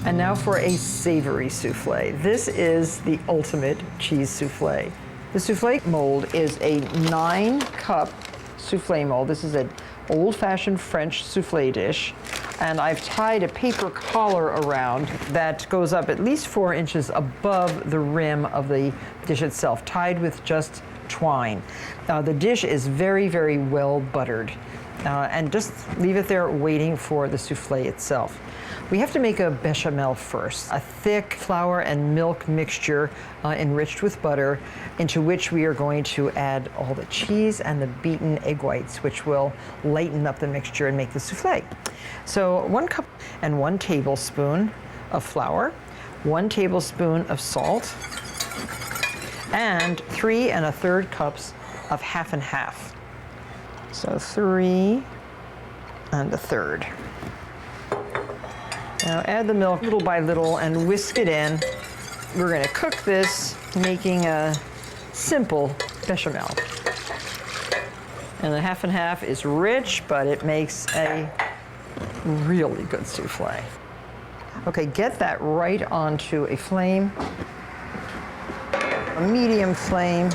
And now for a savory souffle. This is the ultimate cheese souffle. The souffle mold is a 9-cup souffle mold. This is an old-fashioned French souffle dish. And I've tied a paper collar around that goes up at least 4 inches above the rim of the dish itself, tied with just twine. The dish is very, very well buttered. And just leave it there waiting for the souffle itself. We have to make a bechamel first, a thick flour and milk mixture enriched with butter, into which we are going to add all the cheese and the beaten egg whites, which will lighten up the mixture and make the souffle. So 1 cup and 1 tablespoon of flour, 1 tablespoon of salt, and 3 1/3 cups of half and half. So 3 1/3. Now add the milk little by little and whisk it in. We're going to cook this, making a simple bechamel. And the half and half is rich, but it makes a really good souffle. Okay, get that right onto a flame, a medium flame,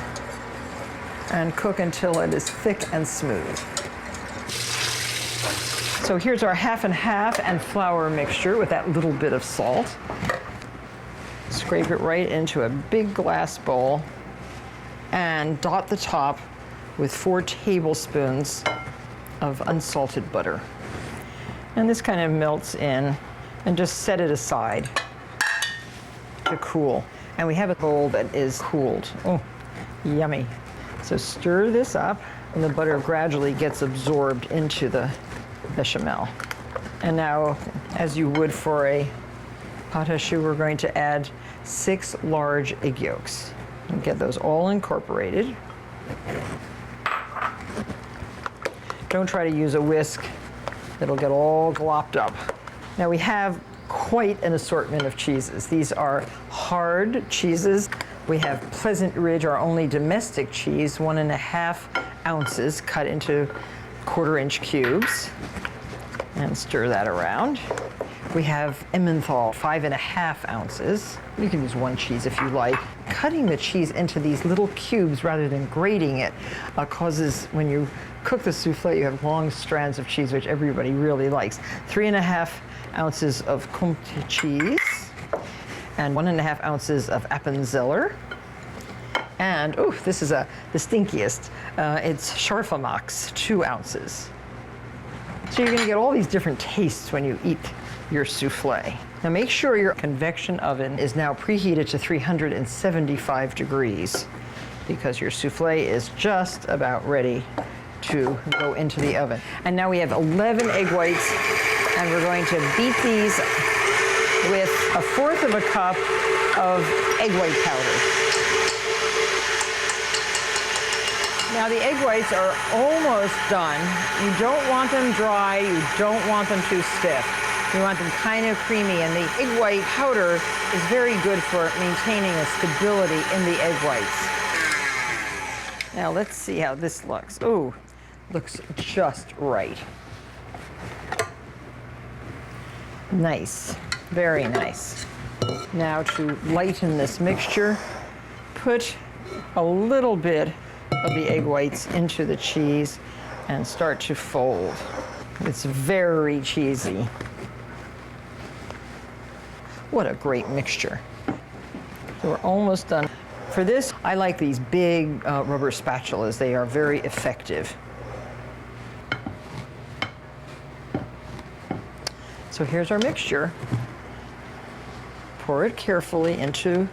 and cook until it is thick and smooth. So here's our half and half and flour mixture with that little bit of salt. Scrape it right into a big glass bowl and dot the top with 4 tablespoons of unsalted butter. And this kind of melts in, and just set it aside to cool. And we have a bowl that is cooled. Oh, yummy. So stir this up, and the butter gradually gets absorbed into the bechamel. And now, as you would for a pâte à choux, we're going to add 6 large egg yolks and get those all incorporated. Don't try to use a whisk. It'll get all glopped up. Now we have quite an assortment of cheeses. These are hard cheeses. We have Pleasant Ridge, our only domestic cheese, 1 1/2 ounces cut into 1/4-inch cubes, and stir that around. We have Emmental, 5 1/2 ounces. You can use 1 cheese if you like. Cutting the cheese into these little cubes rather than grating it causes, when you cook the souffle, you have long strands of cheese, which everybody really likes. 3 1/2 ounces of Comte cheese, and 1 1/2 ounces of Appenzeller. And, oh, this is the stinkiest. It's Scharfe Maxx, 2 ounces. So you're gonna get all these different tastes when you eat your souffle. Now make sure your convection oven is now preheated to 375 degrees, because your souffle is just about ready to go into the oven. And now we have 11 egg whites, and we're going to beat these with 1/4 cup of egg white powder. Now the egg whites are almost done. You don't want them dry, you don't want them too stiff. You want them kind of creamy, and the egg white powder is very good for maintaining a stability in the egg whites. Now let's see how this looks. Ooh, looks just right. Nice, very nice. Now to lighten this mixture, put a little bit of the egg whites into the cheese and start to fold. It's very cheesy. What a great mixture. So we're almost done. For this, I like these big rubber spatulas. They are very effective. So here's our mixture. Pour it carefully into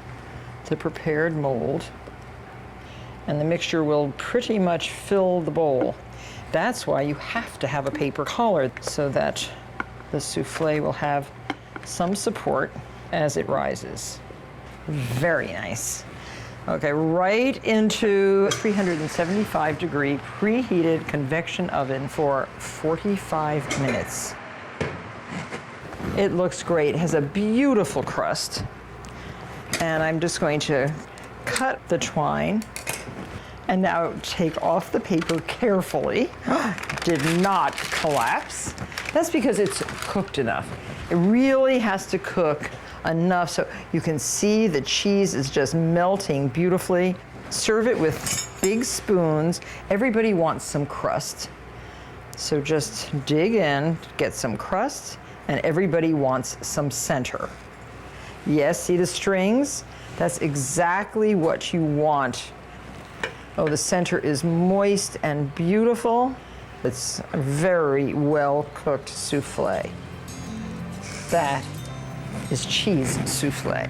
the prepared mold, and the mixture will pretty much fill the bowl. That's why you have to have a paper collar, so that the souffle will have some support as it rises. Very nice. Okay, right into 375 degree preheated convection oven for 45 minutes. It looks great. It has a beautiful crust. And I'm just going to cut the twine and now take off the paper carefully. Did not collapse. That's because it's cooked enough. It really has to cook enough so you can see the cheese is just melting beautifully. Serve it with big spoons. Everybody wants some crust. So just dig in, get some crust, and everybody wants some center. Yes, see the strings? That's exactly what you want. Oh, the center is moist and beautiful. It's a very well cooked souffle. That is cheese souffle.